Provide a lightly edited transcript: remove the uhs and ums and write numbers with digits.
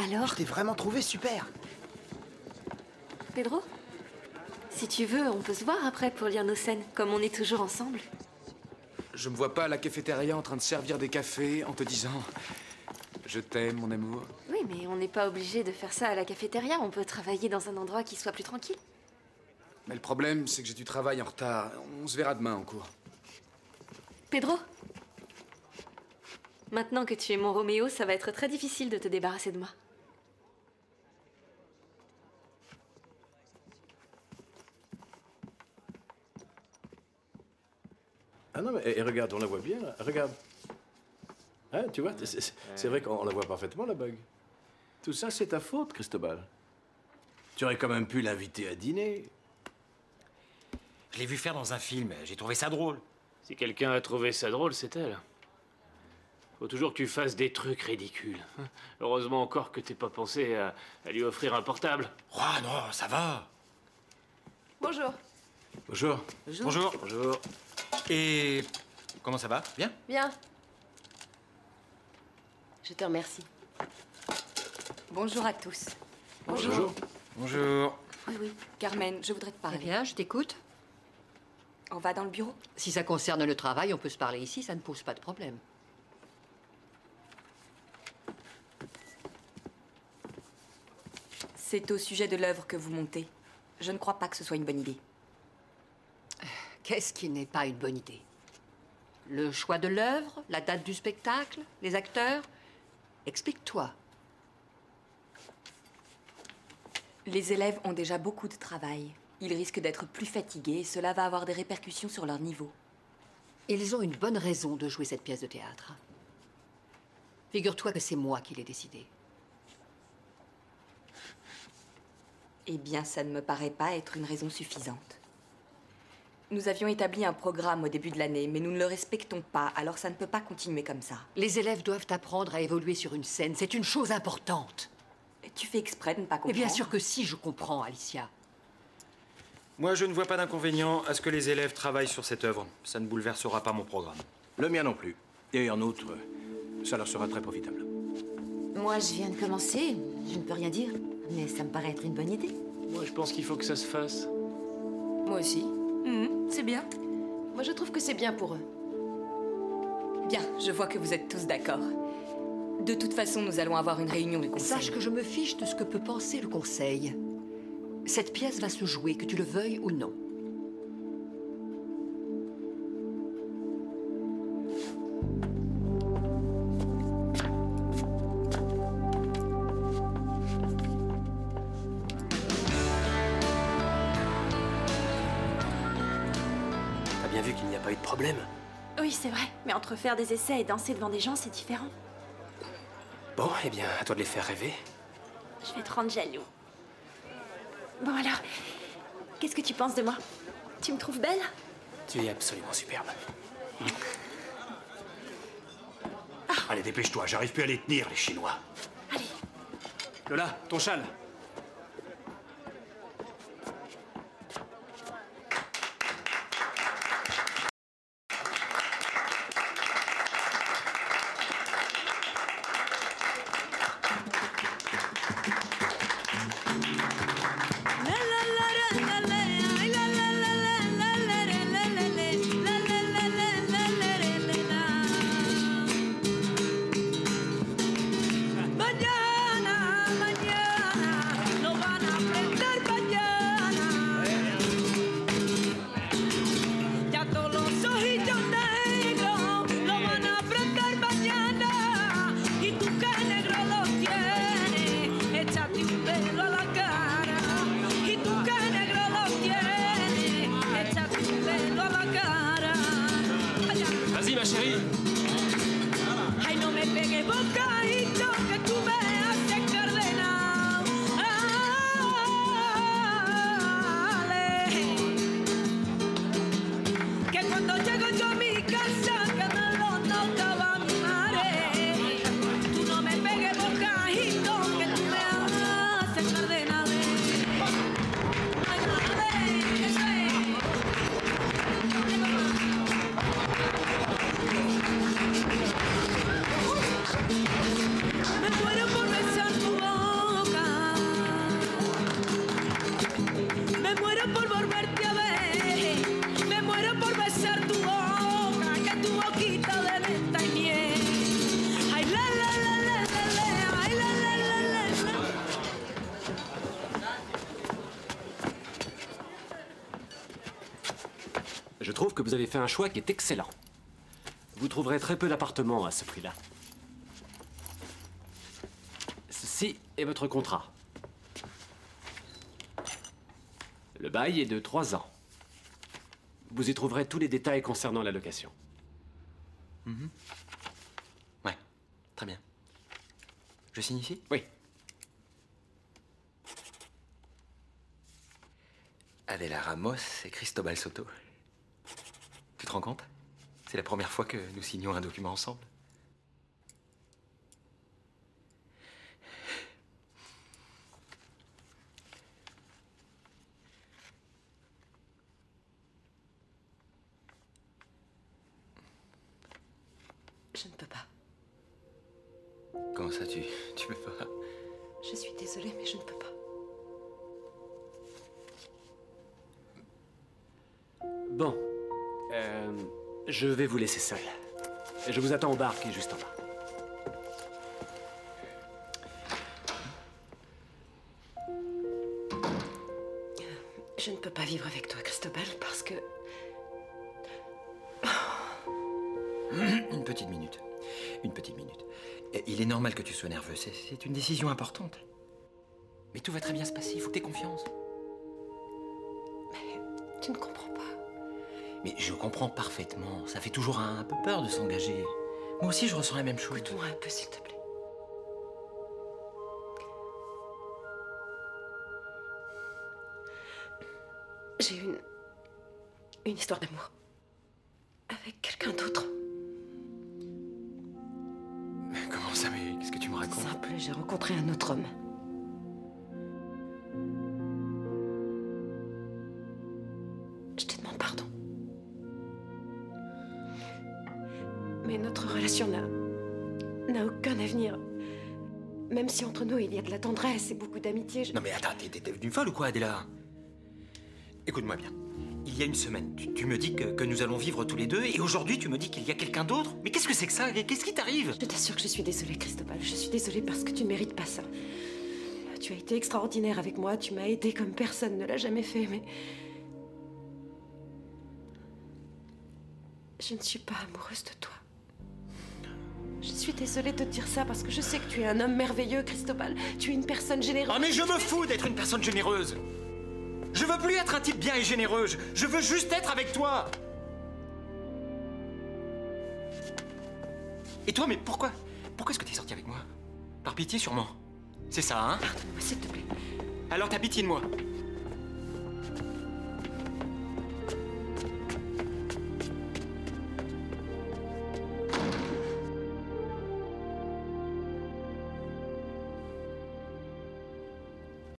Alors? Je t'ai vraiment trouvé super. Pedro? Si tu veux, on peut se voir après pour lire nos scènes, comme on est toujours ensemble. Je me vois pas à la cafétéria en train de servir des cafés en te disant « Je t'aime, mon amour ». Oui, mais on n'est pas obligé de faire ça à la cafétéria. On peut travailler dans un endroit qui soit plus tranquille. Mais le problème, c'est que j'ai du travail en retard. On se verra demain en cours. Pedro? Maintenant que tu es mon Roméo, ça va être très difficile de te débarrasser de moi. Ah non, mais regarde, on la voit bien, là. Regarde. Hein, tu vois, c'est vrai qu'on la voit parfaitement, la bug. Tout ça, c'est ta faute, Cristobal. Tu aurais quand même pu l'inviter à dîner. Je l'ai vu faire dans un film, j'ai trouvé ça drôle. Si quelqu'un a trouvé ça drôle, c'est elle. Faut toujours que tu fasses des trucs ridicules. Heureusement encore que t'aies pas pensé à lui offrir un portable. Oh non, ça va. Bonjour. Bonjour. Bonjour. Bonjour. Et comment ça va? Bien? Bien. Je te remercie. Bonjour à tous. Bonjour. Bonjour. Oui, Carmen, je voudrais te parler. Eh bien, je t'écoute. On va dans le bureau? Si ça concerne le travail, on peut se parler ici, ça ne pose pas de problème. C'est au sujet de l'œuvre que vous montez. Je ne crois pas que ce soit une bonne idée. Qu'est-ce qui n'est pas une bonne idée? Le choix de l'œuvre, la date du spectacle, les acteurs? Explique-toi. Les élèves ont déjà beaucoup de travail. Ils risquent d'être plus fatigués et cela va avoir des répercussions sur leur niveau. Ils ont une bonne raison de jouer cette pièce de théâtre. Figure-toi que c'est moi qui l'ai décidé. Eh bien, ça ne me paraît pas être une raison suffisante. Nous avions établi un programme au début de l'année, mais nous ne le respectons pas, alors ça ne peut pas continuer comme ça. Les élèves doivent apprendre à évoluer sur une scène. C'est une chose importante. Tu fais exprès de ne pas comprendre? Et bien sûr que si, je comprends, Alicia. Moi, je ne vois pas d'inconvénient à ce que les élèves travaillent sur cette œuvre. Ça ne bouleversera pas mon programme. Le mien non plus. Et en outre, ça leur sera très profitable. Moi, je viens de commencer. Je ne peux rien dire. Mais ça me paraît être une bonne idée. Moi, je pense qu'il faut que ça se fasse. Moi aussi. C'est bien. Moi, je trouve que c'est bien pour eux. Bien, je vois que vous êtes tous d'accord. De toute façon, nous allons avoir une réunion du conseil. Sache que je me fiche de ce que peut penser le conseil. Cette pièce va se jouer, que tu le veuilles ou non. T'as bien vu qu'il n'y a pas eu de problème? Oui, c'est vrai. Mais entre faire des essais et danser devant des gens, c'est différent. Bon, eh bien, à toi de les faire rêver. Je vais te rendre jaloux. Bon alors, qu'est-ce que tu penses de moi? Tu me trouves belle? Tu es absolument superbe. Allez, dépêche-toi, j'arrive plus à les tenir, les Chinois. Allez. Lola, ton châle. Mañana trouve que vous avez fait un choix qui est excellent. Vous trouverez très peu d'appartements à ce prix-là. Ceci est votre contrat. Le bail est de 3 ans. Vous y trouverez tous les détails concernant la location. Ouais, très bien. Je signe ici? Oui. Adela Ramos et Cristobal Soto. Tu te rends compte? C'est la première fois que nous signons un document ensemble. Je ne peux pas. Comment ça, tu peux pas? Je suis désolée, mais je ne peux pas. Bon. Je vais vous laisser seul. Je vous attends au bar qui est juste en bas. Je ne peux pas vivre avec toi, Cristobal, parce que... Une petite minute. Une petite minute. Il est normal que tu sois nerveux. C'est une décision importante. Mais tout va très bien se passer. Il faut que tu aies confiance. Mais tu ne comprends pas. Mais je comprends parfaitement. Ça fait toujours un peu peur de s'engager. Moi aussi, je ressens la même chose. Écoute-moi un peu, s'il te plaît. J'ai une histoire d'amour. Avec quelqu'un d'autre. Comment ça, mais qu'est-ce que tu me racontes? Simple, j'ai rencontré un autre homme. Je te demande pardon. Mais notre relation n'a aucun avenir. Même si entre nous il y a de la tendresse et beaucoup d'amitié, Non mais attends, t'es devenue folle ou quoi, Adela? Écoute-moi bien. Il y a une semaine, tu me dis que nous allons vivre tous les deux, et aujourd'hui tu me dis qu'il y a quelqu'un d'autre? Mais qu'est-ce que c'est que ça? Qu'est-ce qui t'arrive? Je t'assure que je suis désolée, Cristobal. Je suis désolée parce que tu ne mérites pas ça. Tu as été extraordinaire avec moi, tu m'as aidé comme personne ne l'a jamais fait, mais... Je ne suis pas amoureuse de toi. Je suis désolée de te dire ça parce que je sais que tu es un homme merveilleux, Cristobal. Tu es une personne généreuse. Ah mais je me fous d'être une personne généreuse! Je veux plus être un type bien et généreux. Je veux juste être avec toi. Et toi, mais pourquoi? Pourquoi est-ce que t'es sorti avec moi? Par pitié, sûrement. C'est ça, hein? Pardonne-moi, s'il te plaît. Alors t'as pitié de moi?